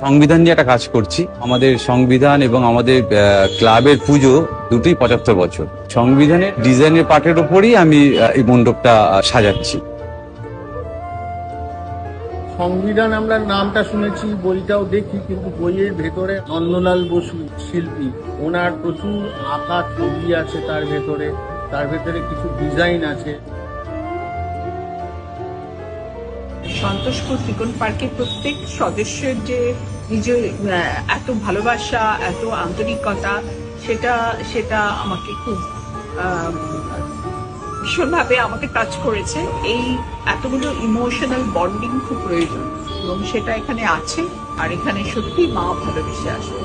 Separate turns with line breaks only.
সংবিধান নিয়ে একটা কাজ করছি। আমাদের সংবিধান এবং আমাদের ক্লাবের পুজো দুটোই 75 বছর। সংবিধানের ডিজাইনের পার্টের উপরই আমি এই মণ্ডপটা সাজাচ্ছি।
সংবিধান আমরা নামটা শুনেছি, বইটাও দেখি, কিন্তু বইয়ের ভেতরে নন্দলাল বসু শিল্পী, ওনার প্রচুর আঁকা ছবি আছে তার ভেতরে কিছু ডিজাইন আছে।
সন্তোষপুর ত্রিকোণ পার্কের প্রত্যেক সদস্যের যে নিজের এত ভালোবাসা, এত আন্তরিকতা, সেটা আমাকে খুব ভীষণভাবে আমাকে টাচ করেছে। এই এতগুলো ইমোশনাল বন্ডিং খুব প্রয়োজন এবং সেটা এখানে আছে, আর এখানে সত্যি মা ভালোবেসে আসে।